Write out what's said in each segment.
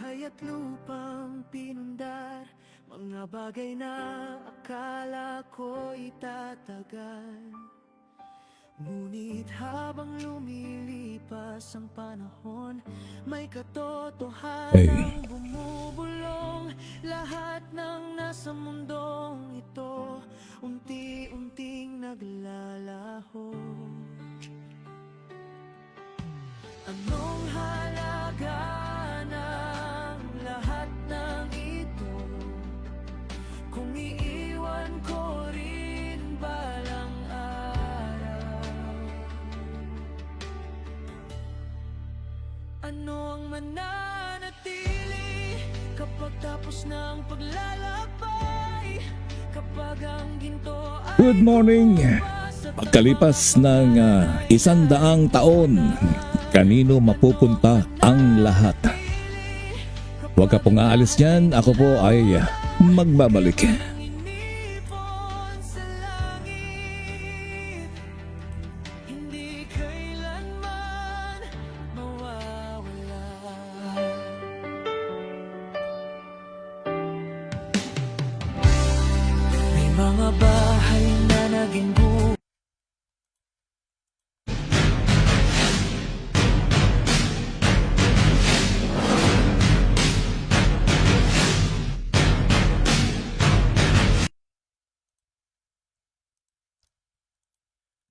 Bahay at lupang pinundar, mga bagay na akala ko'y tatagal. Ngunit habang lumilipas ang panahon, may katotohanang bumubulong. Lahat ng nasa mundong ito, unti-unting naglalaho. Anong halaga ng lahat ng ito, kung iiwan ko rin balang araw? Ano ang mananatili kapag tapos ng paglalakbay? Kapag ang ginto ay Good morning! Pagkalipas ng 100 taon, kanino mapupunta ang lahat? Huwag ka pong aalis dyan, ako po ay magbabalik. inipon sa langit, hindi kailanman mawawala. May mga bahay na naging buhay.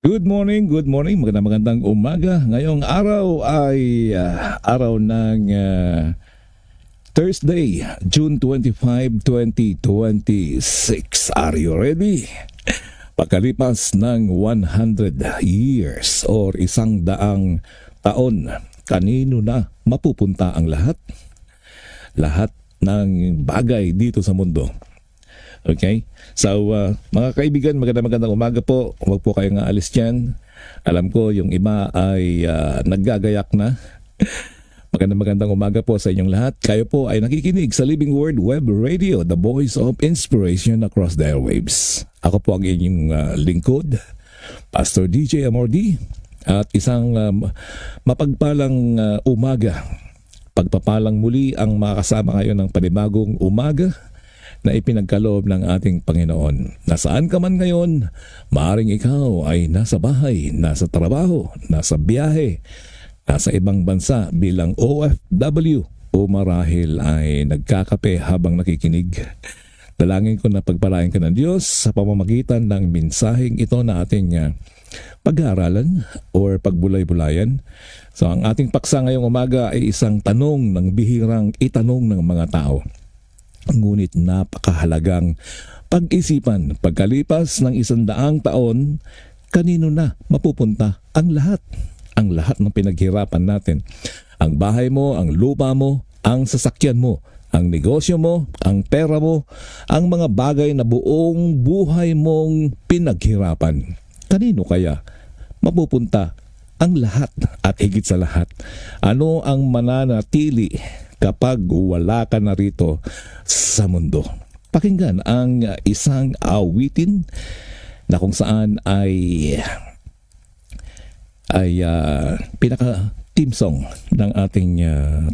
Good morning, magandang umaga. Ngayong araw ay araw ng Thursday, June 25, 2026. Are you ready? Pagkalipas ng 100 years or 100 taon, kanino na mapupunta ang lahat? Lahat ng bagay dito sa mundo. Okay? So, mga kaibigan, magandang umaga po. Huwag po kayong aalis dyan. Alam ko, yung iba ay naggagayak na. Magandang umaga po sa inyong lahat. Kayo po ay nakikinig sa Living Word Web Radio, the voice of inspiration across the airwaves. Ako po ang inyong lingkod, Pastor DJ Amordi. At isang mapagpalang umaga. Pagpapalang muli ang makasama kayo ng panibagong umaga na ipinagkaloob ng ating Panginoon. Nasaan ka man ngayon, maaaring ikaw ay nasa bahay, nasa trabaho, nasa biyahe, nasa ibang bansa bilang OFW o marahil ay nagkakape habang nakikinig. Dalangin ko na pagpalain ka ng Diyos sa pamamagitan ng mensaheng ito na ating pag-aaralan or pagbulay-bulayan. So ang ating paksa ngayong umaga ay isang tanong ng bihirang itanong ng mga tao. Ngunit napakahalagang pag-isipan. Pagkalipas ng 100 taon, kanino na mapupunta ang lahat? Ang lahat ng pinaghirapan natin. Ang bahay mo, ang lupa mo, ang sasakyan mo, ang negosyo mo, ang pera mo, ang mga bagay na buong buhay mong pinaghirapan. Kanino kaya mapupunta ang lahat? At higit sa lahat, ano ang mananatili kapag wala ka na rito sa mundo? Pakinggan ang isang awitin na kung saan ay pinaka team song ng ating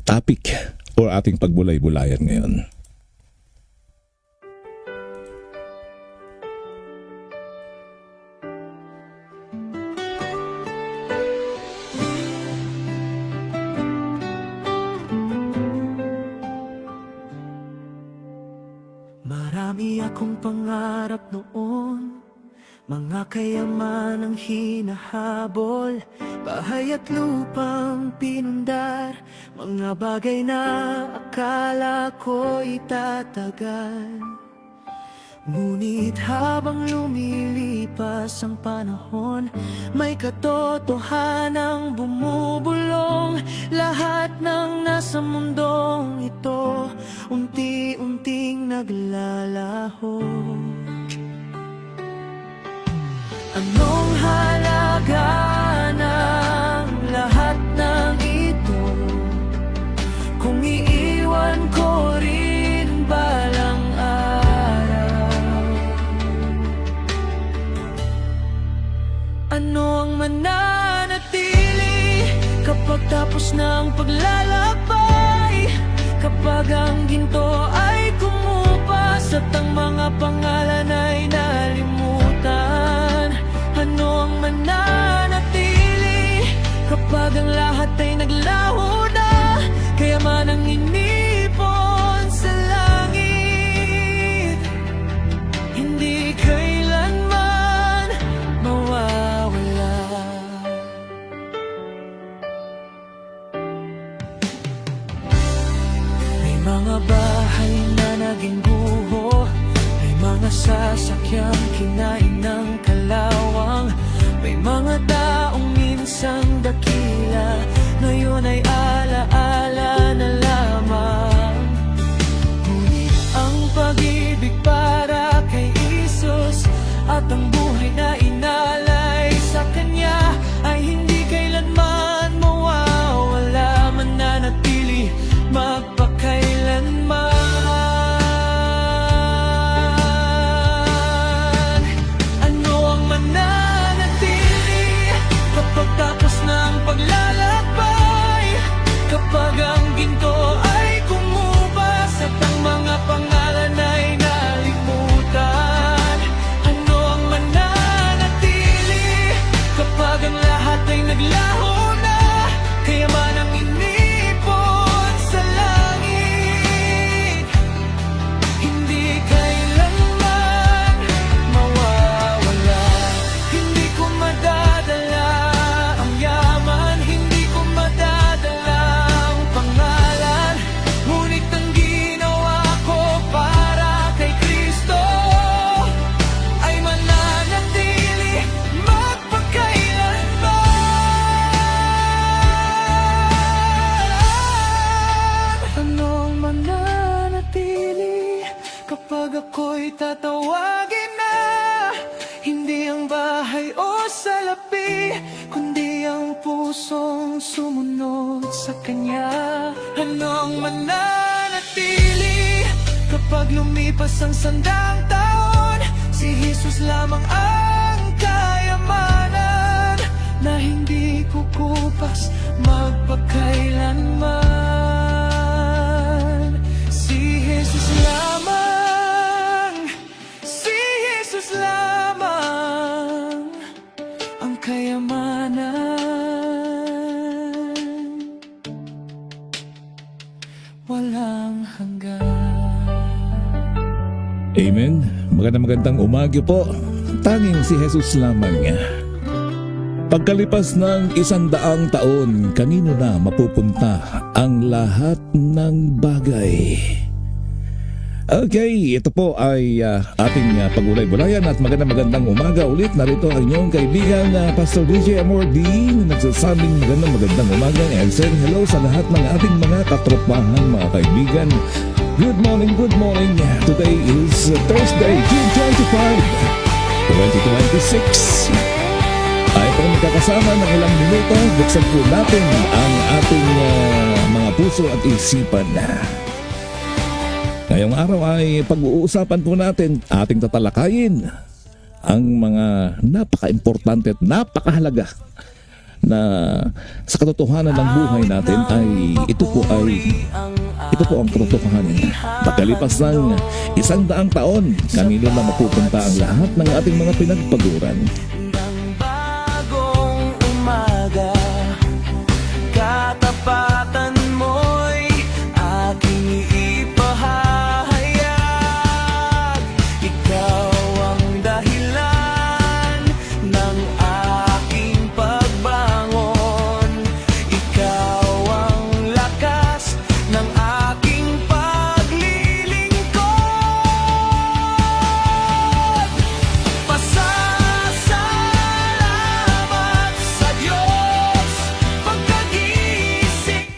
topic or ating pagbulay-bulayan ngayon. Marami akong pangarap noon, mga kayaman ang hinahabol, bahay at lupang pinundar, mga bagay na akala ko'y tatagal. Ngunit habang lumilipas ang panahon, may katotohanang bumubulong. Lahat ng nasa mundong ito, unti-unting naglalaho. Anong halaga ng lahat ng ito, kung iiwan ko rin balang araw? Ano ang mananatili kapag tapos ng paglalakbay? Kapag mga bahay na naging buho, may mga sasakyang kinain ng kalawang, may mga taong minsang dakila, ngayon ay alaala na lamang. Ngunit ang pag-ibig para kay Isus at ang buhay na inalay sa Kanya ay hindi kailanman mawawala, mananatili magpakailanman. Ano ang mananatili kapag tapos ng paglalakbay, kapag ang ginto ay kumupas at ang mga pangalan ay nalimutan? Ano ang mananatili kapag ang lahat ay naglaho na, kayamanang inipon sa langit, hindi kailanman mawawala? Hindi ko madadala ang yaman, hindi ko madadala ang pangalan, ngunit ang ginawa ko para kay Kristo ay mananatili magpakailanman. Anong mananatili kapag ako'y tatawagin na? Hindi ang bahay o salapi, kundi ang pusong sumunod sa Kanya. Anong mananatili kapag lumipas ang 100 taon? Si Jesus lamang ang kayamanan na hindi kukupas magpakailanman. Si Jesus lamang, si Jesus lamang ang kayamanan, walang hanggan. Amen. Magandang umaga po. Tanging si Jesus lamang. Pagkalipas ng 100 taon, kanino na mapupunta ang lahat ng bagay? Okay, ito po ay ating pag-ulay-bulayan at magandang umaga ulit. Narito ang inyong kaibigan Pastor DJ Amordi na nagsasabing magandang umaga and saying hello sa lahat ng ating mga katropahan, mga kaibigan. Good morning. Today is Thursday, June 25, 2026. Ay po magkakasama ng ilang minuto, buksan po natin ang ating mga puso at isipan. Ngayong araw ay pag-uusapan po natin, ating tatalakayin ang mga napaka-importante at napakahalaga na sa katotohanan ng buhay natin ay ito po ang katotohanan. Pagkalipas ng 100 taon, kanino na mapupunta ang lahat ng ating mga pinagpaguran? Katapatan mo'y aking ipahahayag. Ikaw ang dahilan ng aking pagbangon. Ikaw ang lakas ng aking paglilingkod. Pasasalamat sa Diyos pagkagising.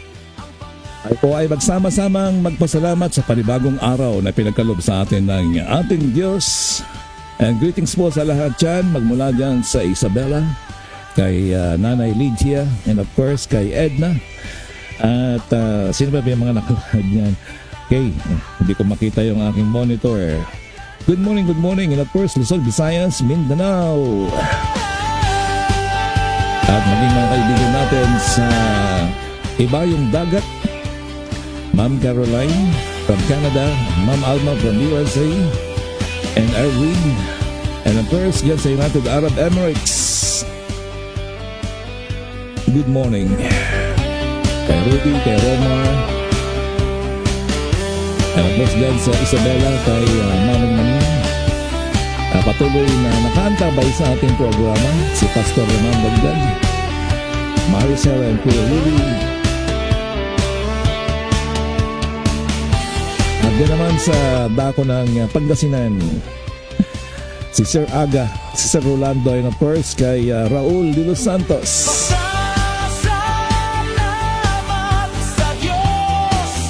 Ay po ay magsama-samang magpasalamat sa panibagong araw na pinagkalob sa atin ng ating Diyos. And greetings po sa lahat dyan, magmula dyan sa Isabela, kay Nanay Lydia, and of course kay Edna. At sino ba yung mga nakalagad niyan? Okay, hindi ko makita yung aking monitor. Good morning, and of course Luzon, Visayas, Mindanao. At maging mga kaibigan natin sa Ibayong Dagat, Ma'am Caroline from Canada, Ma'am Alma from USA, and Irene, and of course dyan sa United Arab Emirates. Good morning kay Rudy, kay Roma, and of course dyan sa Isabela kay Manong Manin. Patuloy na nakaantabay sa ating programa si Pastor Roman Bagdag, Maricel and Kuya Lily. Diyan naman sa dako ng Pangasinan, si Sir Aga, si Sir Rolando, and of course kay Raul de los Santos. Pasasalamat sa Diyos.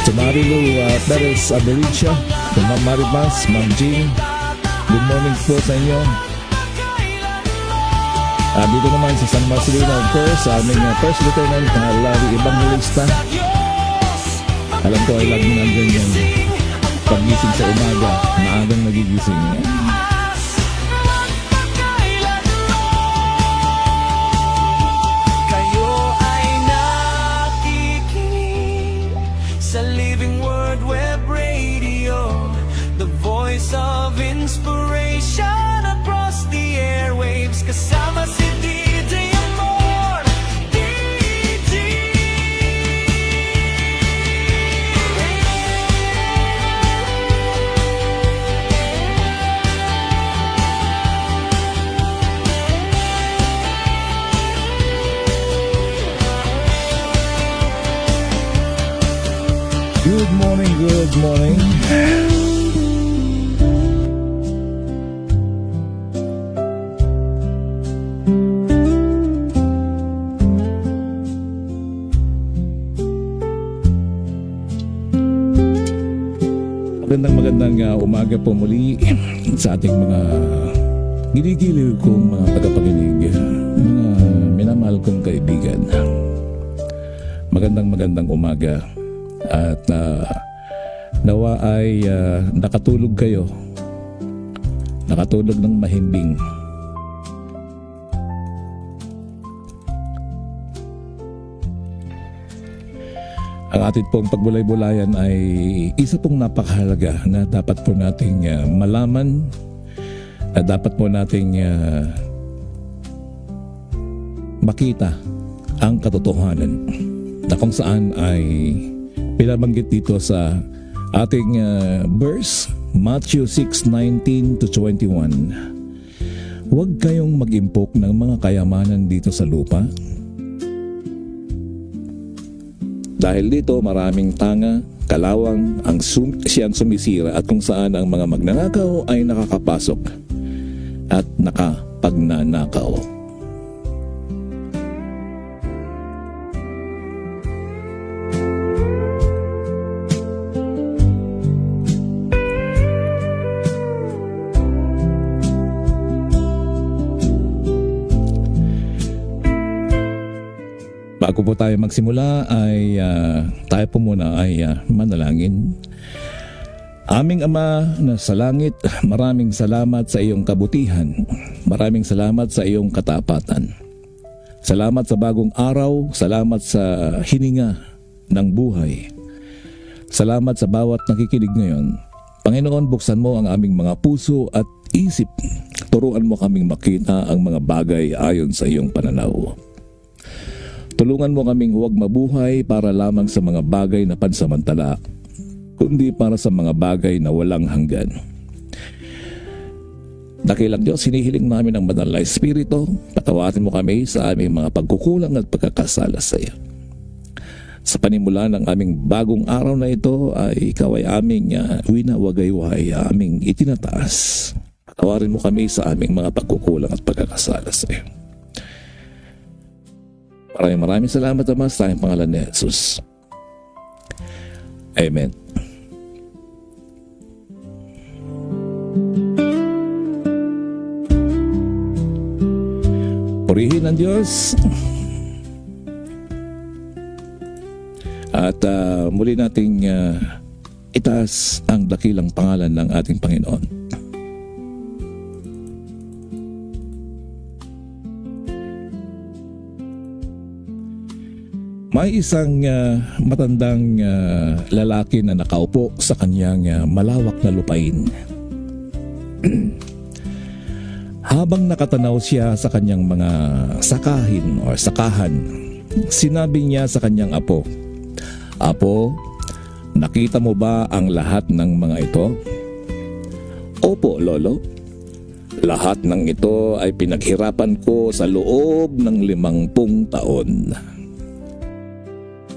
Si Marilu Perez Abelicia, si Ma'am Maribas, Ma'am Jean, good morning po sa inyo. Dito naman sa San Marcelino, of course, sa aming First Lieutenant Larry Evangelista. Alam ko ay lagi nandun yung pagising sa umaga, maagang nagigising. Kayo ay nakikinig sa Living Word Web Radio, the voice of inspiration across the airwaves. Kasama si DJ Amor, DJ. Good morning, good morning. Magandang umaga po muli sa ating mga gili-giliw kong mga tagapakinig, mga minamahal kong kaibigan. Magandang umaga at nawa ay nakatulog kayo, nakatulog ng mahimbing. Ang ating pong pagbulay-bulayan ay isa pong napakahalaga na dapat po nating malaman, na dapat po nating makita ang katotohanan na kung saan ay pinabanggit dito sa ating verse, Matthew 6:19 to 21. Huwag kayong mag-impok ng mga kayamanan dito sa lupa. Dahil dito maraming tanga, kalawang ang siyang sumisira at kung saan ang mga magnanakaw ay nakakapasok at nakapagnanakaw. Bago po tayo magsimula ay tayo po muna ay manalangin. Aming Ama na sa langit, maraming salamat sa iyong kabutihan. Maraming salamat sa iyong katapatan. Salamat sa bagong araw, salamat sa hininga ng buhay. Salamat sa bawat nakikinig ngayon. Panginoon, buksan mo ang aming mga puso at isip. Turuan mo kaming makita ang mga bagay ayon sa iyong pananaw. Tulungan mo kaming huwag mabuhay para lamang sa mga bagay na pansamantala, kundi para sa mga bagay na walang hanggan. Dakilang Diyos, hinihiling namin ang banal na Espiritu, patawarin mo kami sa aming mga pagkukulang at pagkakasala sa iyo. Sa panimula ng aming bagong araw na ito ay ikaw ay aming winawagayway, aming itinataas. Patawarin mo kami sa aming mga pagkukulang at pagkakasala sa iyo. Maraming salamat, Ama, sa aking pangalan ni Jesus. Amen. Purihin ang Diyos. At muli nating itaas ang dakilang pangalan ng ating Panginoon. May isang matandang lalaki na nakaupo sa kanyang malawak na lupain. Habang nakatanaw siya sa kanyang mga sakahin o sakahan, sinabi niya sa kanyang apo, "Apo, nakita mo ba ang lahat ng mga ito?" "Opo, Lolo. Lahat ng ito ay pinaghirapan ko sa loob ng 50 taon.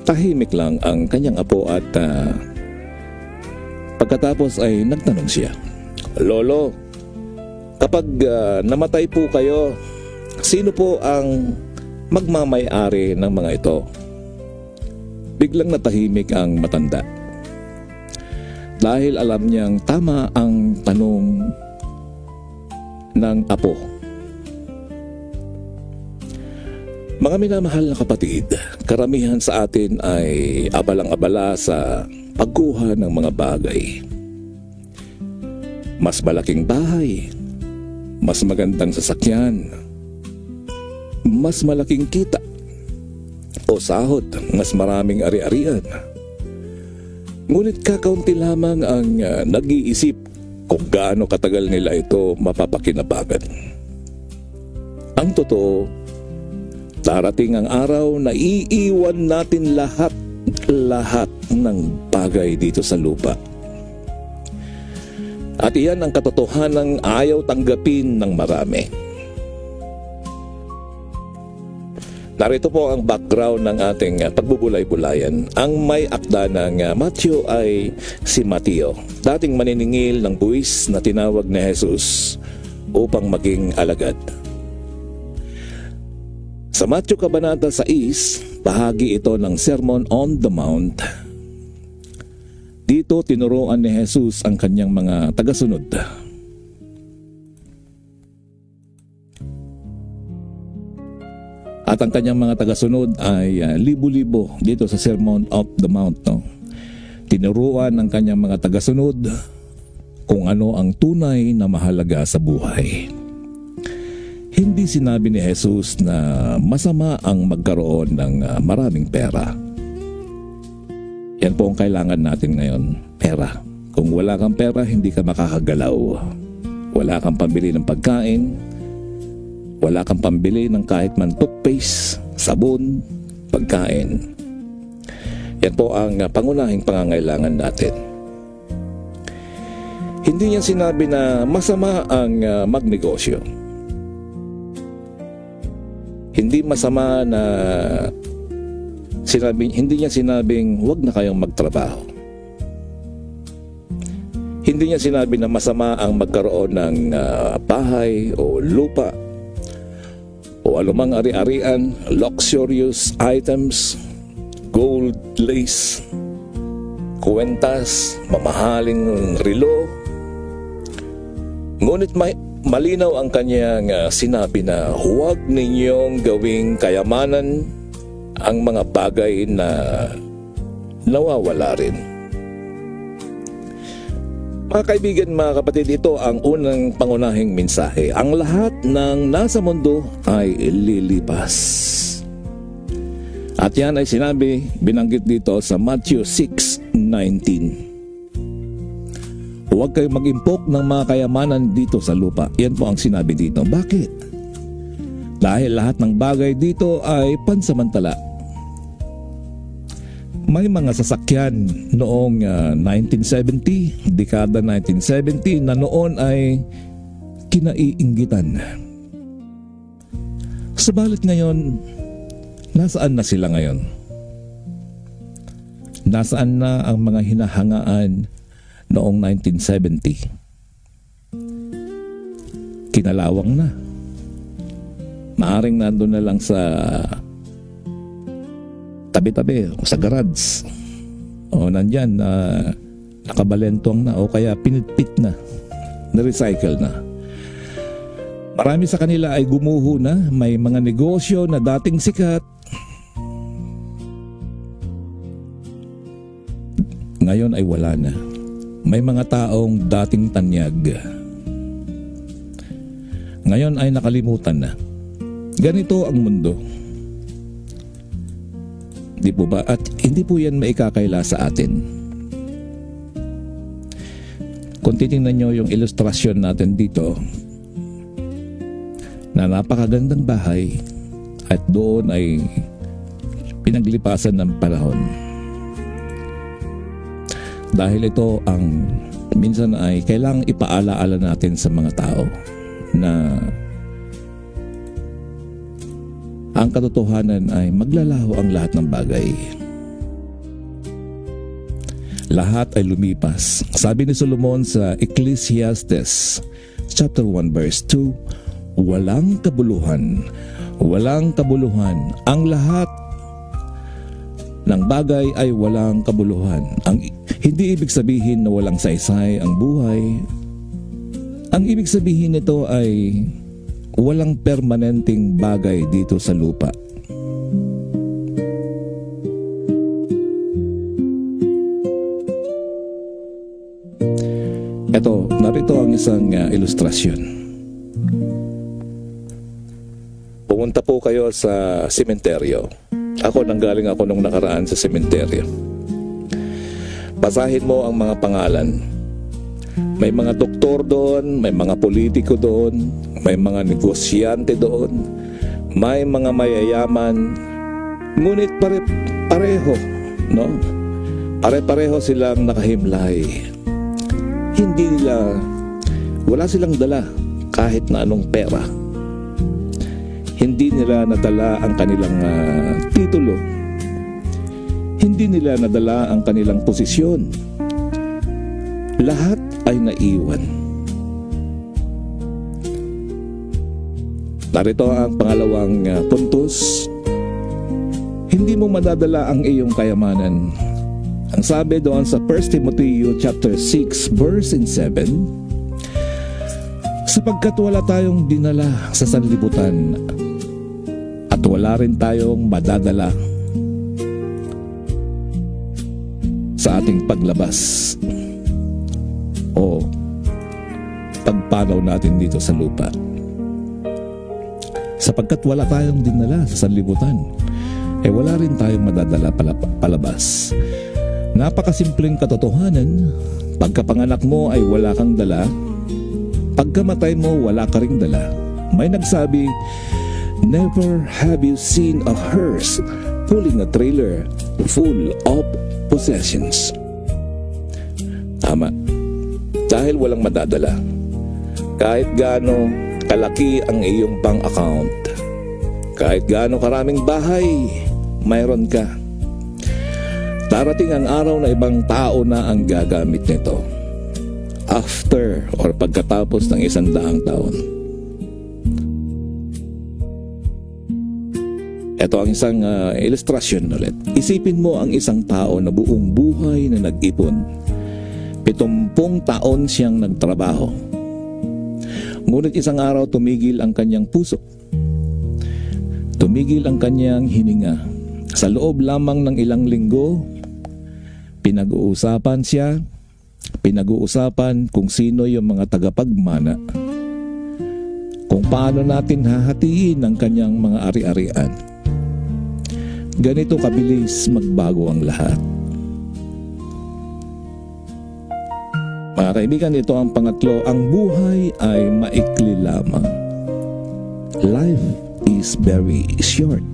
Tahimik lang ang kanyang apo at Pagkatapos ay nagtanong siya, "Lolo, kapag namatay po kayo, sino po ang magmamay-ari ng mga ito?" Biglang natahimik ang matanda. Dahil alam niyang tama ang tanong ng apo. Mga minamahal na kapatid, karamihan sa atin ay abalang-abala sa pagkuha ng mga bagay. Mas malaking bahay, mas magandang sasakyan, mas malaking kita o sahod, mas maraming ari-arian. Ngunit kakaunti lamang ang nag-iisip kung gaano katagal nila ito mapapakinabangan. Ang totoo, darating ang araw na iiwan natin lahat ng bagay dito sa lupa. At iyan ang katotohanang ayaw tanggapin ng marami. Narito po ang background ng ating pagbubulay-bulayan. Ang may akda ng Matthew ay si Mateo, dating maniningil ng buwis na tinawag ni Jesus upang maging alagad. Sa Matthew Kabanata 6, bahagi ito ng Sermon on the Mount. Dito tinuruan ni Jesus ang kanyang mga tagasunod. At ang kanyang mga tagasunod ay libo-libo dito sa Sermon on the Mount. Tinuruan ng kanyang mga tagasunod kung ano ang tunay na mahalaga sa buhay. Hindi sinabi ni Jesus na masama ang magkaroon ng maraming pera. Yan po ang kailangan natin ngayon, pera. Kung wala kang pera, hindi ka makakagalaw. Wala kang pambili ng pagkain, wala kang pambili ng kahit man toothpaste, sabon, pagkain. Yan po ang pangunahing pangangailangan natin. Hindi niya sinabi na masama ang magnegosyo. Hindi masama na hindi niya sinabing huwag na kayong magtrabaho. Hindi niya sinabi na masama ang magkaroon ng bahay o lupa o alumang ari-arian, luxurious items, gold lace, kwentas, mamahaling relo. Ngunit malinaw ang kanyang sinabi na huwag ninyong gawing kayamanan ang mga bagay na nawawala rin. Mga kaibigan, mga kapatid, ito ang unang pangunahing mensahe. Ang lahat ng nasa mundo ay lilipas. At yan ay binanggit dito sa Matthew 6:19. Huwag kayong mag-impok ng mga kayamanan dito sa lupa. Yan po ang sinabi dito. Bakit? Dahil lahat ng bagay dito ay pansamantala. May mga sasakyan noong 1970, dekada 1970 na noon ay kinaiinggitan. Subalit ngayon, nasaan na sila ngayon? Nasaan na ang mga hinahangaan noong 1970? Kinalawang na. Maaring nandun na lang sa tabi-tabi o sa garage o nandyan nakabalentong na o kaya pinitpit na, na-recycle na. Marami sa kanila ay gumuho na, may mga negosyo na dating sikat ngayon ay wala na. May mga taong dating tanyag ngayon ay nakalimutan na. Ganito ang mundo. Di po ba? At hindi po yan maikakaila sa atin. Kung titingnan nyo yung ilustrasyon natin dito, na napakagandang bahay at doon ay pinaglipasan ng panahon. Dahil ito ang minsan ay kailangang ipaalaala natin sa mga tao na ang katotohanan ay maglalaho ang lahat ng bagay. lahat ay lumipas. Sabi ni Solomon sa Ecclesiastes chapter 1 verse 2, walang kabuluhan, walang kabuluhan. Ang lahat ng bagay ay walang kabuluhan. Hindi ibig sabihin na walang saysay ang buhay. Ang ibig sabihin nito ay walang permanenteng bagay dito sa lupa. Ito, narito ang isang ilustrasyon. Pumunta po kayo sa sementeryo. Nanggaling ako nung nakaraan sa sementeryo. Basahin mo ang mga pangalan. May mga doktor doon, may mga politiko doon, may mga negosyante doon, may mga mayayaman. Ngunit pareho, no? Pare-pareho silang nakahimlay. Wala silang dala kahit na anong pera. Hindi nila nadala ang kanilang titulo. Hindi nila nadala ang kanilang posisyon. Lahat ay naiwan. Narito ang pangalawang puntos. Hindi mo madadala ang iyong kayamanan. Ang sabi doon sa 1 Timothy chapter 6 verse 7, sapagkat wala tayong dinala sa sanlibutan at wala rin tayong madadala sa ating paglabas o pagpanaw natin dito sa lupa. Sapagkat wala tayong dinala sa sanlibutan, wala rin tayong madadala palabas. Napakasimpleng katotohanan, pagkapanganak mo ay wala kang dala, pagkamatay mo wala ka ring dala. May nagsabi, never have you seen a hearse pulling a trailer full of possessions. Tama, dahil walang madadala. Kahit gaano kalaki ang iyong bank account, kahit gaano karaming bahay mayroon ka, darating ang araw na ibang tao na ang gagamit nito after or pagkatapos ng 100 taon. Ito ang isang ilustrasyon ulit. Isipin mo ang isang tao na buong buhay na nag-ipon. 70 taon siyang nagtrabaho. Ngunit isang araw tumigil ang kanyang puso. Tumigil ang kanyang hininga. Sa loob lamang ng ilang linggo, pinag-uusapan kung sino yung mga tagapagmana, kung paano natin hahatiin ang kanyang mga ari-arian. Ganito kabilis magbago ang lahat. Mga kaibigan, ito ang pangatlo, ang buhay ay maikli lamang. Life is very short.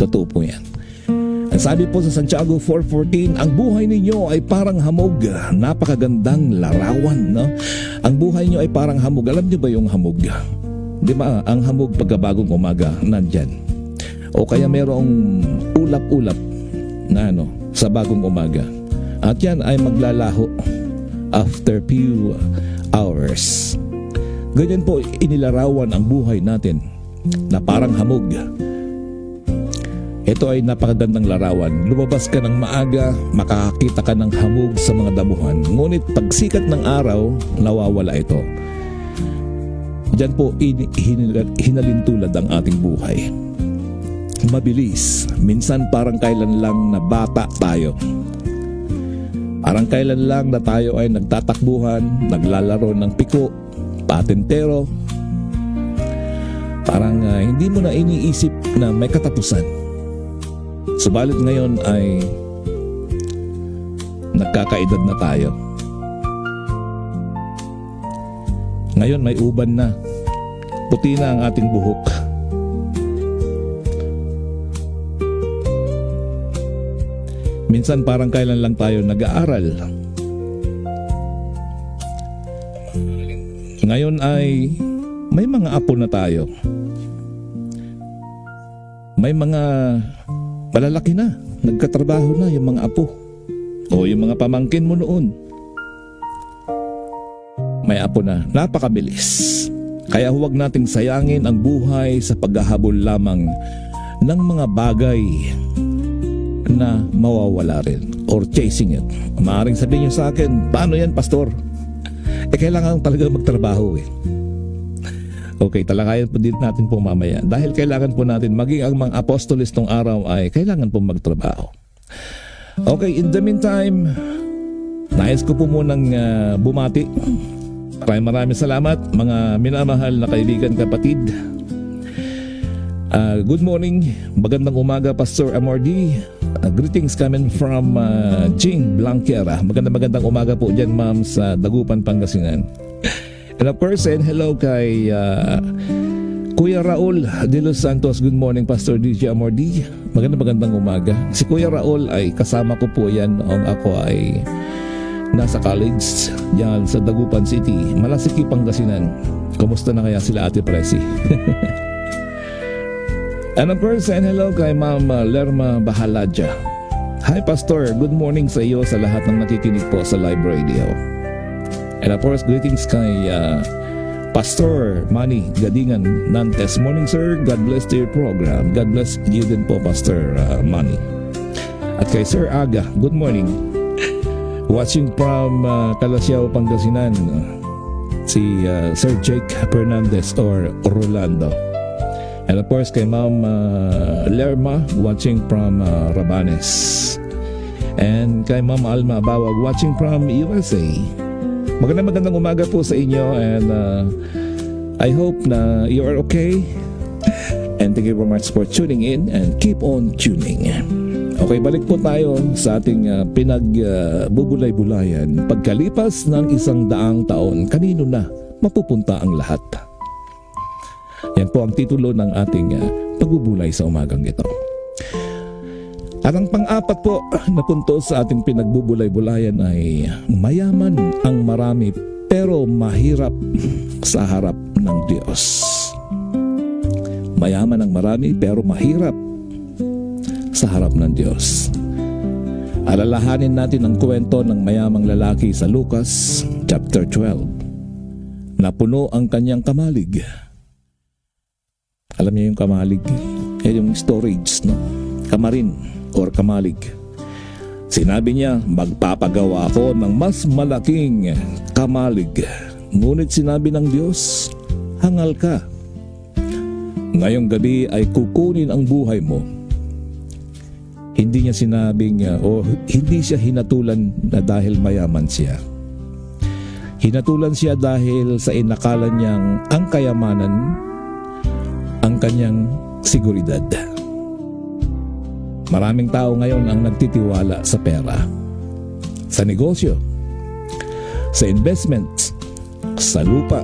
Totoo po yan. Ang sabi po sa Santiago 4:14, ang buhay ninyo ay parang hamog. Napakagandang larawan, no? Ang buhay niyo ay parang hamog. Alam niyo ba yung hamog? Di ba, ang hamog pagkabagong umaga, nandyan. O kaya merong ulap-ulap na sa bagong umaga. At yan ay maglalaho after few hours. Ganyan po inilarawan ang buhay natin na parang hamog. Ito ay napakagandang larawan. Lumabas ka ng maaga, makakakita ka ng hamog sa mga damuhan. Ngunit pagsikat ng araw, nawawala ito. Diyan po hinalintulad ang ating buhay. Mabilis. Minsan parang kailan lang na bata tayo. Parang kailan lang na tayo ay nagtatakbuhan, naglalaro ng piko, patintero. Parang hindi mo na iniisip na may katapusan. Subalit ngayon ay nagkakaedad na tayo. Ngayon may uban na. Puti na ang ating buhok. Minsan parang kailan lang tayo nag-aaral. Ngayon ay may mga apo na tayo. May mga malalaki na, nagkatrabaho na yung mga apo. o yung mga pamangkin mo noon. May apo na, napakabilis. Kaya huwag nating sayangin ang buhay sa paghahabol lamang ng mga bagay na mawawala rin or chasing it. Maaaring sabihin niyo sa akin, paano yan, pastor? Kailangan talaga magtrabaho eh. Okay, talakayan po din natin po mamaya. Dahil kailangan po natin maging ang mga apostolis tong araw ay kailangan po magtrabaho. Okay, in the meantime, nais ko po munang bumati. Maraming salamat mga minamahal na kaibigan, kapatid. Good morning, magandang umaga Pastor Amordi. Greetings coming from Jing Blanquera. Magandang umaga po dyan, ma'am, sa Dagupan, Pangasinan. And of course, and hello kay Kuya Raul de Los Santos. Good morning Pastor DJ Amordi. Magandang umaga. Si Kuya Raul ay kasama ko po yan noong ako ay nasa college yan sa Dagupan City, Malasiki, Pangasinan. Kumusta na kaya sila Ate Presi? And of course, and hello kay Ma'am Lerma Bahaladja. Hi Pastor, good morning sa iyo sa lahat ng nakikinig po sa live radio. And of course, greetings kay Pastor Manny Gadingan Nantes. Morning sir, God bless to your program. God bless you din po Pastor Manny. At kay Sir Aga, good morning. Watching from Calasiao, Pangasinan, si Sir Jake Fernandez or Rolando. And of course kay Ma'am Lerma, watching from Rabanes. And kay Ma'am Alma Bawag, watching from USA. Magandang umaga po sa inyo, and I hope na you are okay. And thank you very much for tuning in and keep on tuning. Okay, balik po tayo sa ating pinagbubulay-bulayan. Pagkalipas ng 100 taon, kanino na mapupunta ang lahat? Yan po ang titulo ng ating pagbubulay sa umagang ito. At ang pang-apat po na punto sa ating pinagbubulay-bulayan ay mayaman ang marami pero mahirap sa harap ng Diyos. Mayaman ang marami pero mahirap sa harap ng Diyos. Alalahanin natin ang kwento ng mayamang lalaki sa Lucas chapter 12. Napuno ang kanyang kamalig. Alam niyo yung kamalig? Yung storage, no? Kamarin or kamalig. Sinabi niya, magpapagawa ako ng mas malaking kamalig. Ngunit sinabi ng Diyos, hangal ka. Ngayong gabi ay kukunin ang buhay mo. Hindi niya sinabing o hindi siya hinatulan na dahil mayaman siya. Hinatulan siya dahil sa inakala niyang ang kayamanan ang kanyang seguridad. Maraming tao ngayon ang nagtitiwala sa pera, sa negosyo, sa investments, sa lupa,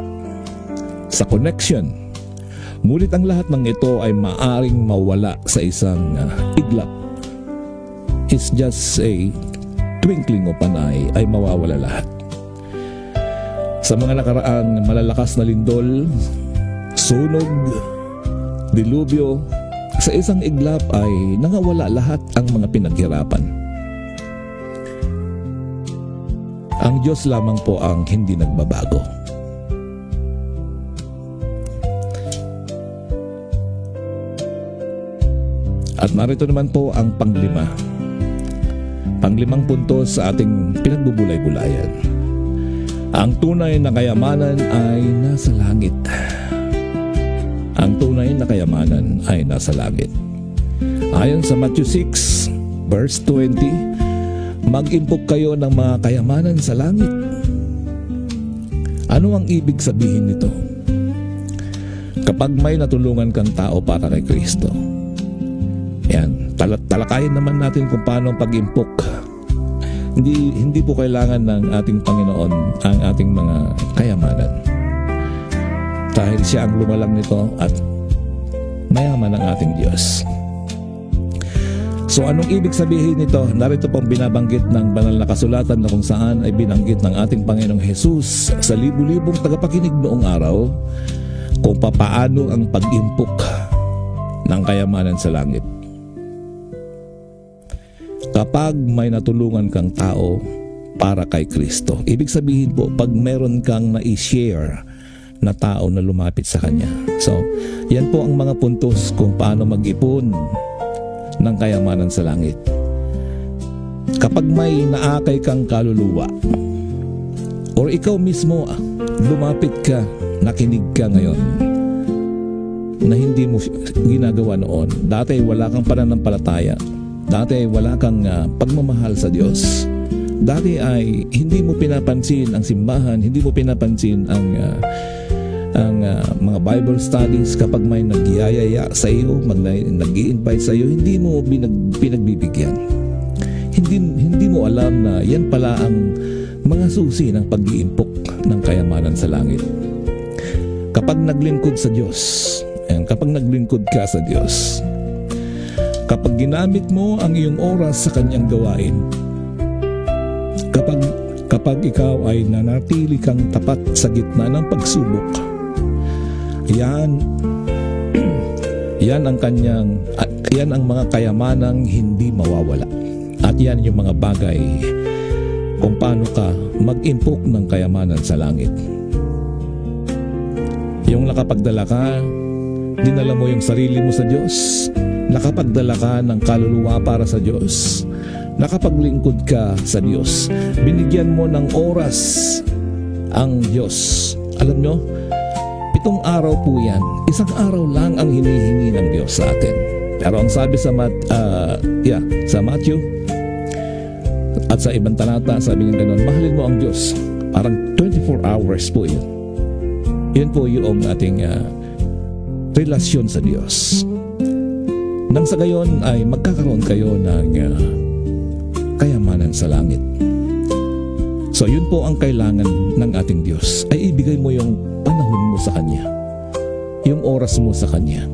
sa connection. Ngunit ang lahat ng ito ay maaring mawala sa isang iglap. It's just a twinkling of an eye ay mawawala lahat. Sa mga nakaraang malalakas na lindol, sunog, dilubyo, sa isang iglap ay nangawala lahat ang mga pinaghirapan. Ang Diyos lamang po ang hindi nagbabago. At narito naman po ang panglimang punto sa ating pinagbubulay-bulayan. Ang tunay na kayamanan ay nasa langit. Ang tunay na kayamanan ay nasa langit. Ayon sa Matthew 6 verse 20, mag-impok kayo ng mga kayamanan sa langit. Ano ang ibig sabihin nito? Kapag may natulungan kang tao para kay Kristo, yan, talakayin naman natin kung paano pag-impok. Hindi po kailangan ng ating Panginoon ang ating mga kayamanan. Dahil siya ang lumalang nito at mayaman ang ating Diyos. So anong ibig sabihin nito? Narito pong binabanggit ng banal na kasulatan na kung saan ay binanggit ng ating Panginoong Jesus sa libu-libong tagapakinig noong araw kung papaano ang pag-impok ng kayamanan sa langit. kapag may natulungan kang tao para kay Kristo. Ibig sabihin po, pag meron kang na-share na tao na lumapit sa Kanya. So, yan po ang mga puntos kung paano mag-ipon ng kayamanan sa langit. Kapag may naakay kang kaluluwa, or ikaw mismo lumapit ka, nakinig ka ngayon, na hindi mo ginagawa noon. Dati wala kang pananampalataya. Dati wala kang pagmamahal sa Diyos. Dati ay hindi mo pinapansin ang simbahan, hindi mo pinapansin ang mga Bible studies. Kapag may nagyayaya sa iyo, nag-i-invite sa iyo, hindi mo pinagbibigyan. Hindi mo alam na yan pala ang mga susi ng pag-iimpok ng kayamanan sa langit. Kapag naglingkod sa Diyos, kapag naglingkod ka sa Diyos, kapag ginamit mo ang iyong oras sa Kanyang gawain, kapag ikaw ay nanatili kang tapat sa gitna ng pagsubok, yan ang mga kayamanang hindi mawawala. At yan yung mga bagay kung paano ka mag-impok ng kayamanan sa langit. Yung nakapagdala ka, dinala mo yung sarili mo sa Diyos, nakapagdala ka ng kaluluwa para sa Diyos, nakapaglingkod ka sa Diyos, binigyan mo ng oras ang Diyos. Alam nyo, 7 araw po yan. 1 araw lang ang hinihingi ng Diyos sa atin. Pero ang sabi sa Matthew at sa ibang talata, sabi niya ganoon, mahalin mo ang Diyos. Parang 24 hours po yun. Yun po yung ating relasyon sa Diyos. Nang sa gayon ay magkakaroon kayo ng kayamanan sa langit. So yun po ang kailangan ng ating Diyos, ay ibigay mo yung panahon mo sa Kanya, yung oras mo sa Kanya.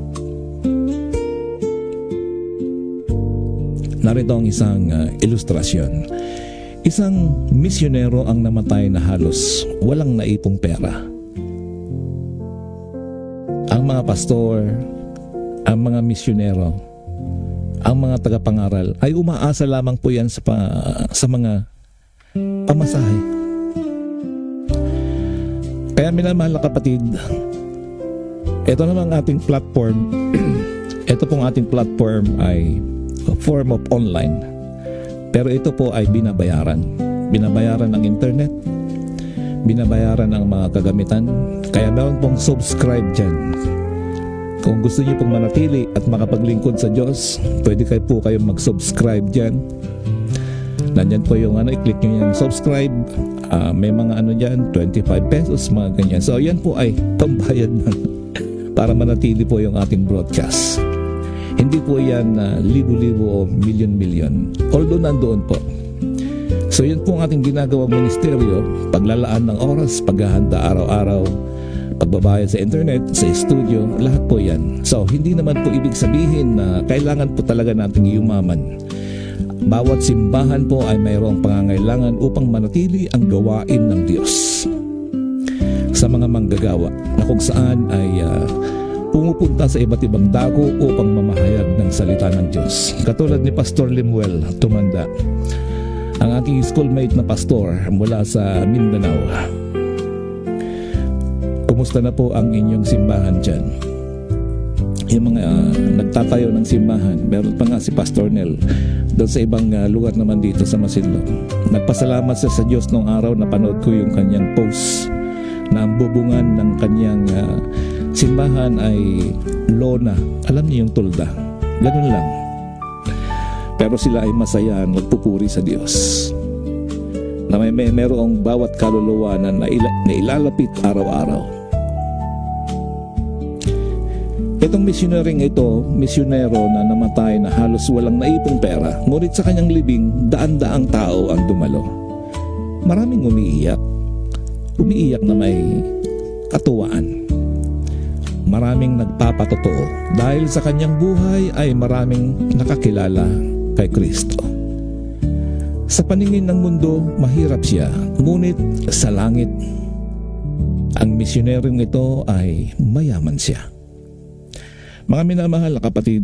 Narito ang isang ilustrasyon. Isang misyonero ang namatay na halos walang naipong pera. Ang mga pastor, ang mga misyonero, ang mga tagapangaral ay umaasa lamang po yan sa mga pamasahe. Kaya minamahal na kapatid, ito namang ating platform, ito pong ating platform ay a form of online. Pero ito po ay binabayaran. Binabayaran ng internet, binabayaran ng mga kagamitan. Kaya meron pong subscribe dyan. Kung gusto niyo pong manatili at makapaglingkod sa Diyos, pwede kayo mag-subscribe dyan. Nandyan po yung i-click nyo yung subscribe. May mga dyan, 25 pesos, mga ganyan. So yan po ay pambayad na para manatili po yung ating broadcast. Hindi po yan libo-libo o milyon-milyon. Although nandoon po. So yun po ang ating ginagawang ministeryo, paglalaan ng oras, paghahanda araw-araw, pagbabayad sa internet, sa studio, lahat po yan. So hindi naman po ibig sabihin na kailangan po talaga nating yumaman. Bawat simbahan po ay mayroong pangangailangan upang manatili ang gawain ng Diyos. Sa mga manggagawa na kung saan ay pumupunta sa iba't ibang dako upang mamahayag ng salita ng Diyos. Katulad ni Pastor Limuel Tumanda, ang aking schoolmate na pastor mula sa Mindanao. Kumusta na po ang inyong simbahan dyan? Yung mga nagtatayo ng simbahan, meron pa nga si Pastor Nel doon sa ibang lugar naman dito sa Masinloc. Nagpasalamat siya sa Diyos nung araw na panood ko yung kanyang post na ang bubungan ng kanyang simbahan ay lona. Alam niyo yung tulda. Ganun lang. Pero sila ay masaya, nagpupuri sa Diyos. Na merong bawat kaluluwa na nailalapit araw-araw. Itong misyonero na namatay na halos walang naipong pera, ngunit sa kanyang libing, daan-daang tao ang dumalo. Maraming umiiyak. Umiiyak na may katuwaan. Maraming nagpapatotoo dahil sa kanyang buhay ay maraming nakakilala kay Kristo. Sa paningin ng mundo, mahirap siya, ngunit sa langit, ang misyonerong ito ay mayaman siya. Mga minamahal na kapatid,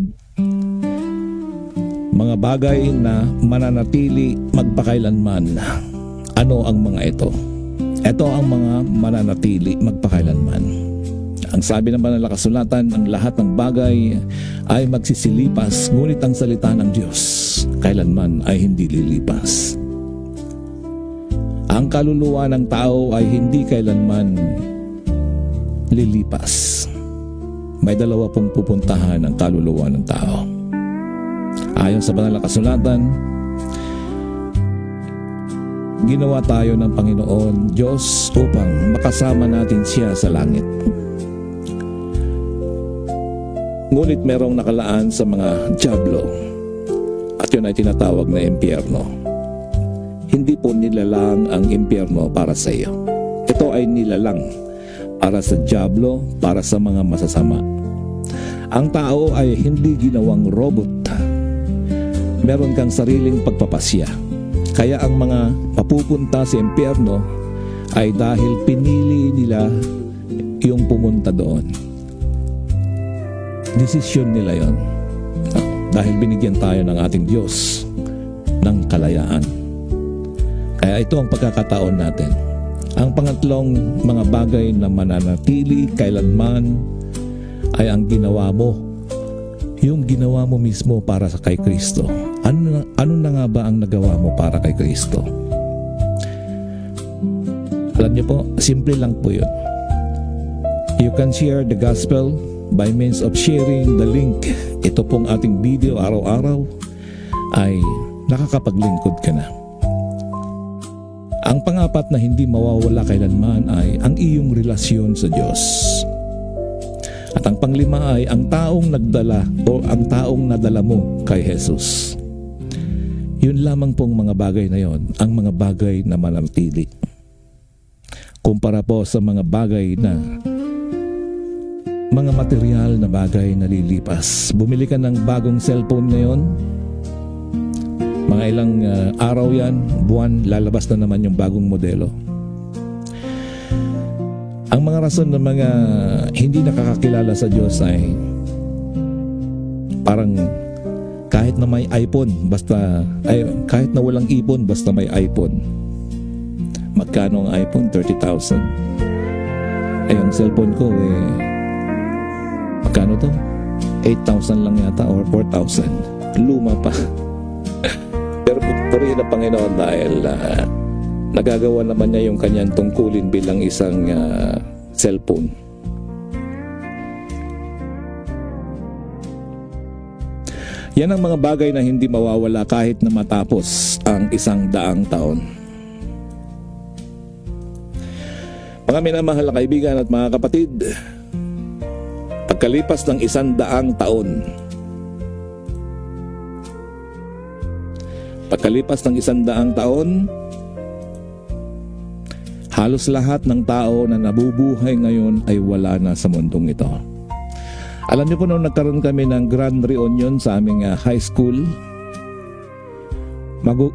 Mga bagay na mananatili magpakailanman. Ano ang mga ito? Ito ang mga mananatili magpakailanman. Ang sabi naman ng kasulatan, ang lahat ng bagay ay magsisilipas, ngunit ang salita ng Diyos kailanman ay hindi lilipas. Ang kaluluwa ng tao ay hindi kailanman lilipas. May dalawa pong pupuntahan ang kaluluwa ng tao. Ayon sa banal na kasulatan, ginawa tayo ng Panginoon Diyos upang makasama natin siya sa langit. Ngunit merong nakalaan sa mga dyablo at yun ay tinatawag na impyerno. Hindi po nilalang ang impyerno para sa iyo. Ito ay nilalang para sa dyablo, para sa mga masasama. Ang tao ay hindi ginawang robot. Meron kang sariling pagpapasya. Kaya ang mga papupunta sa impyerno ay dahil pinili nila yung pumunta doon. Desisyon nila yon. Dahil binigyan tayo ng ating Diyos ng kalayaan. Kaya ito ang pagkakataon natin. Ang pangatlong mga bagay na mananatili kailanman ay ang ginawa mo. Yung ginawa mo mismo para sa kay Kristo. Ano na nga ba ang nagawa mo para kay Kristo? Alam niyo po, simple lang po yun. You can share the gospel by means of sharing the link. Ito pong ating video araw-araw ay nakakapaglingkod ka na. Ang pangapat na hindi mawawala kailanman ay ang iyong relasyon sa Diyos. At ang panglima ay ang taong nagdala o ang taong nadala mo kay Jesus. Yun lamang pong mga bagay na yon, ang mga bagay na mananatili. Kumpara po sa mga bagay na mga material na bagay na lilipas. Bumili ka ng bagong cellphone ngayon, mga ilang araw yan, buwan, lalabas na naman yung bagong modelo. Ang mga rason ng mga hindi nakakakilala sa Diyos ay parang kahit na may iPhone, kahit na walang ipon, basta may iPhone. Magkano ang iPhone? 30,000. Ay, ang cellphone ko magkano to? 8,000 lang yata or 4,000. Luma pa. Pero purihin ang Panginoon dahil nagagawa naman niya yung kanyang tungkulin bilang isang cellphone. Yan ang mga bagay na hindi mawawala kahit na matapos ang 100 taon. Mga minamahal na kaibigan at mga kapatid, pagkalipas ng 100 taon, halos lahat ng tao na nabubuhay ngayon ay wala na sa mundong ito. Alam niyo po nung nagkaroon kami ng grand reunion sa aming high school,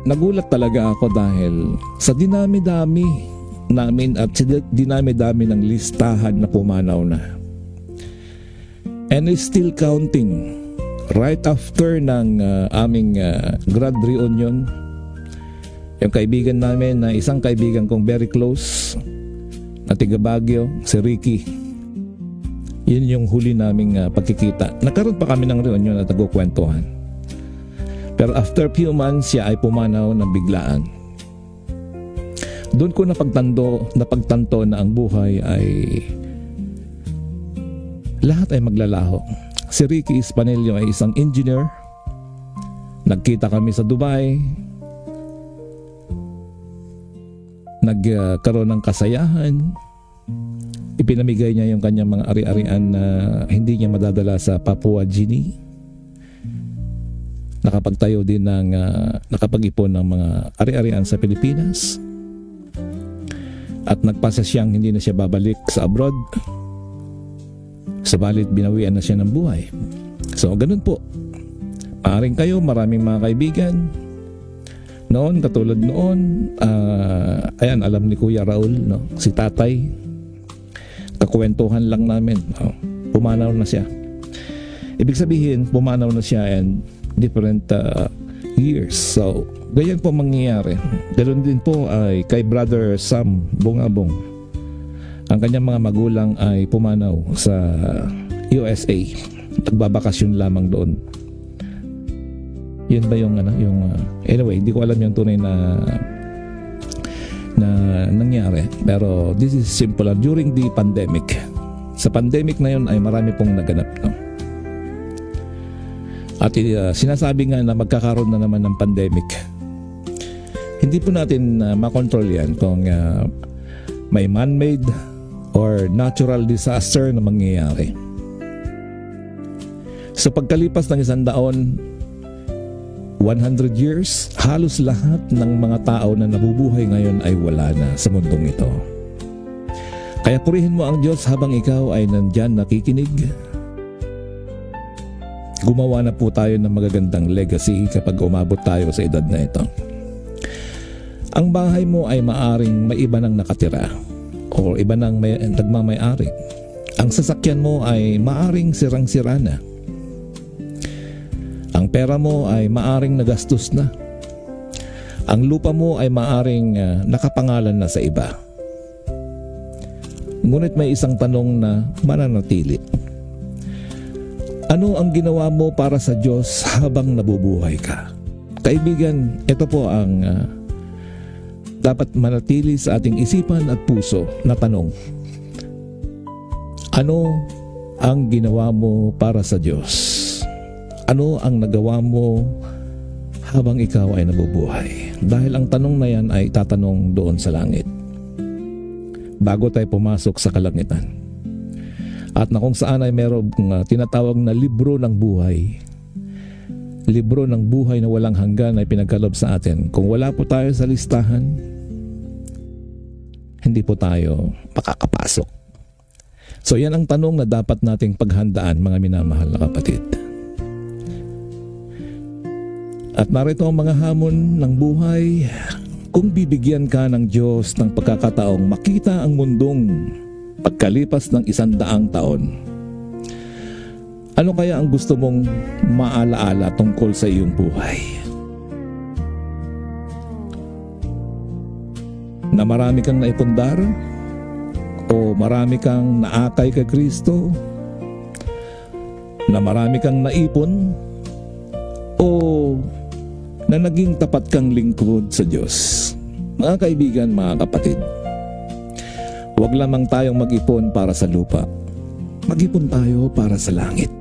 nagulat talaga ako dahil sa dinami-dami namin at sa dinami-dami ng listahan na pumanaw na. And it's still counting. Right after ng aming grand reunion, yung kaibigan namin na isang kaibigan kong very close na tiga Baguio, si Ricky, yun yung huli naming pagkikita. Nagkaroon pa kami ng reunion at nagkukwentuhan. Pero after few months, siya ay pumanaw ng biglaan. Doon ko napagtanto na ang buhay ay lahat ay maglalaho. Si Ricky Ispanelio ay isang engineer. Nagkita kami sa Dubai. Nagkaroon ng kasayahan. Ipinamigay niya yung kanyang mga ari-arian na hindi niya madadala sa Papua Guinea. Nakapagtayo din ng nakapag-ipon ng mga ari-arian sa Pilipinas. At nagpasa siyang hindi na siya babalik sa abroad. Sabalit binawian na siya ng buhay. So ganun po. Maaring kayo, maraming mga kaibigan. Noon, katulad noon, ayan, alam ni Kuya Raul, no? Si Tatay, kakwentuhan lang namin. Pumanaw na siya. Ibig sabihin, pumanaw na siya and different years. So, ganyan po mangyayari. Ganoon din po ay kay Brother Sam Bungabong. Ang kanyang mga magulang ay pumanaw sa USA. Nagbabakasyon lamang doon. Yun ba yung anyway, hindi ko alam yung tunay na nangyari. Pero this is simple. During the pandemic. Sa pandemic na yun ay marami pong naganap. No? At sinasabi nga na magkakaroon na naman ng pandemic. Hindi po natin makontrol yan kung may man-made or natural disaster na mangyayari. Sa pagkalipas ng 100 years, halos lahat ng mga tao na nabubuhay ngayon ay wala na sa mundong ito. Kaya purihin mo ang Diyos habang ikaw ay nandyan nakikinig. Gumawa na po tayo ng magagandang legacy kapag umabot tayo sa edad na ito. Ang bahay mo ay maaring may iba nang nakatira o iba nang nagmamay-ari. Ang sasakyan mo ay maaring sirang-sira na. Ang pera mo ay maaring nagastos na. Ang lupa mo ay maaring nakapangalan na sa iba. Ngunit may isang tanong na mananatili. Ano ang ginawa mo para sa Diyos habang nabubuhay ka? Kaibigan, ito po ang dapat manatili sa ating isipan at puso na tanong. Ano ang ginawa mo para sa Diyos? Ano ang nagawa mo habang ikaw ay nabubuhay? Dahil ang tanong na yan ay tatanong doon sa langit bago tayo pumasok sa kalangitan. At na kung saan ay mayroong tinatawag na libro ng buhay. Libro ng buhay na walang hanggan ay pinagkalob sa atin. Kung wala po tayo sa listahan, hindi po tayo makakapasok. So yan ang tanong na dapat nating paghandaan, mga minamahal na kapatid. At narito ang mga hamon ng buhay. Kung bibigyan ka ng Diyos ng pagkakataong makita ang mundong pagkalipas ng 100 taon, ano kaya ang gusto mong maalaala tungkol sa iyong buhay? Na marami kang naipundar? O marami kang naakay kay Kristo? Na marami kang naipon? O na naging tapat kang lingkod sa Diyos? Mga kaibigan, mga kapatid, huwag lamang tayong mag-ipon para sa lupa. Mag-ipon tayo para sa langit.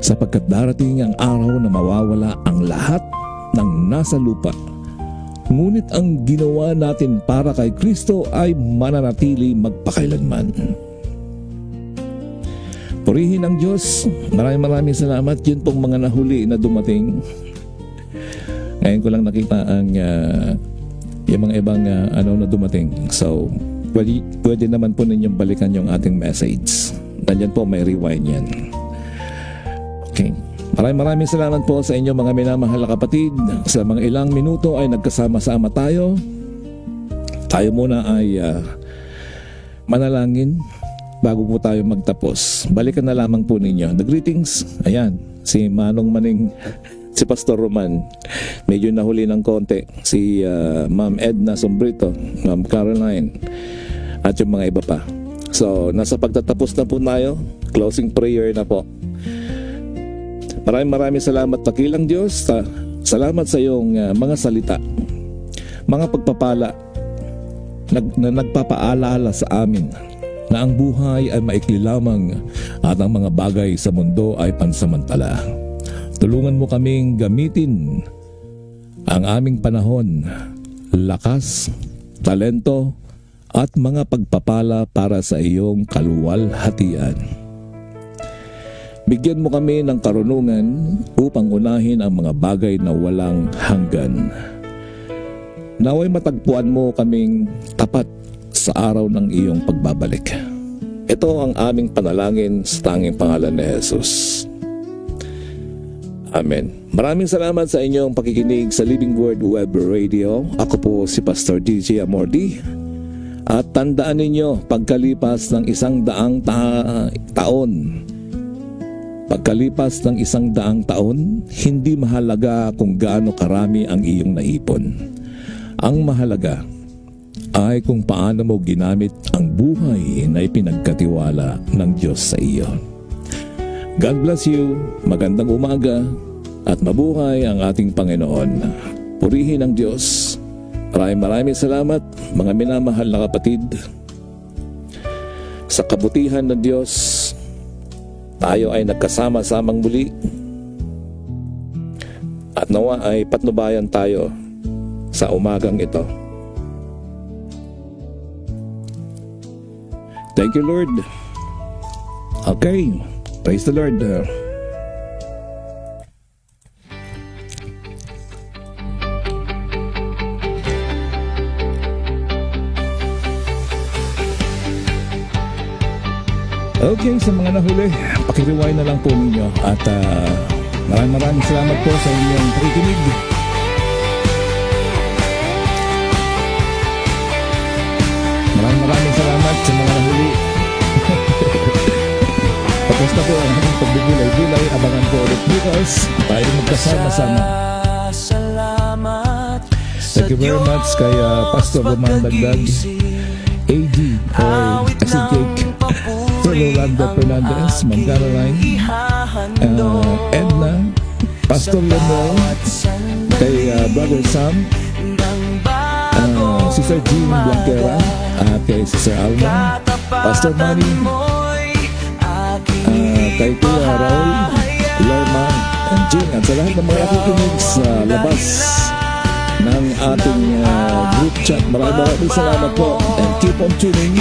Sapagkat darating ang araw na mawawala ang lahat ng nasa lupa. Ngunit ang ginawa natin para kay Kristo ay mananatili magpakailanman. Purihin ang Diyos. Maraming salamat. Yun pong mga nahuli na dumating. Ngayon ko lang nakita ang yung mga ibang na dumating. So, pwede naman po ninyong balikan yung ating message. Nandiyan po, may rewind yan. Okay. Maraming salamat po sa inyo mga minamahal na kapatid. Sa mga ilang minuto ay nagkasama-sama tayo. Tayo muna ay manalangin bago po tayo magtapos. Balikan na lamang po ninyo. The greetings. Ayan, si Manong Maning, si Pastor Roman. Medyo nahuli ng konti. Si Ma'am Edna Sombrito, Ma'am Caroline, at yung mga iba pa. So, nasa pagtatapos na po tayo. Closing prayer na po. Maraming salamat, Dakilang Diyos. Salamat sa iyong mga salita, mga pagpapala na nagpapaalala sa amin na ang buhay ay maikli lamang at ang mga bagay sa mundo ay pansamantala. Tulungan mo kaming gamitin ang aming panahon, lakas, talento at mga pagpapala para sa iyong kaluwalhatian. Bigyan mo kami ng karunungan upang unahin ang mga bagay na walang hanggan. Naway matagpuan mo kaming tapat sa araw ng iyong pagbabalik. Ito ang aming panalangin sa tanging pangalan ni Jesus. Amen. Maraming salamat sa inyong pakikinig sa Living Word Web Radio. Ako po si Pastor DJ Amordi. At tandaan ninyo, pagkalipas ng 100 taon, Pagkalipas ng 100 taon, hindi mahalaga kung gaano karami ang iyong naipon. Ang mahalaga ay kung paano mo ginamit ang buhay na ipinagkatiwala ng Diyos sa iyo. God bless you, magandang umaga, at mabuhay ang ating Panginoon. Purihin ang Diyos. Maraming salamat, mga minamahal na kapatid. Sa kabutihan ng Diyos, tayo ay nagkasama-samang muli at nawa ay patnubayan tayo sa umagang ito. Thank you, Lord. Okay, praise the Lord. Okay, sa mga nahuli, pakirewind na lang po ninyo at maraming salamat po sa inyong pakikinig. Maraming salamat sa mga nahuli. Tapos na po ang aming pagbibulay-bulay. Abangan po ulit bukas. Tayo magkasama-sama. Thank you very much kay Pastor Roman Dagdag, AD or Acid Cake, Rolando Fernandez, Ma'am Caroline, Edna, Pastor Lemuel, kay Brother Sam, Sister Jean Blanquera, at kay Sister Alma, Pastor Manny, kay Kuya Raul, Lorma, and Jean, at sa lahat ng mga nakikinig sa labas ng ating group chat. Maraming salamat po, and keep on tuning.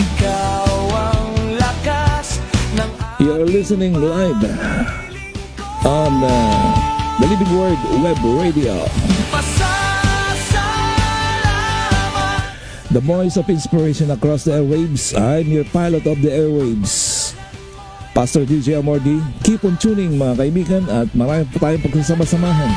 You're listening live on the Living Word Web Radio, the voice of inspiration across the airwaves. I'm your pilot of the airwaves, Pastor DJ Amordi. Keep on tuning, mga kaibigan, at marami pa tayong pagsasama-samahan.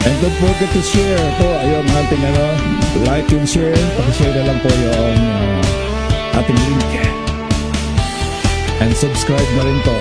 And don't forget to share ito. Ayun, ating like and share. Pakishare na lang po yung ating link. And subscribe na rin po.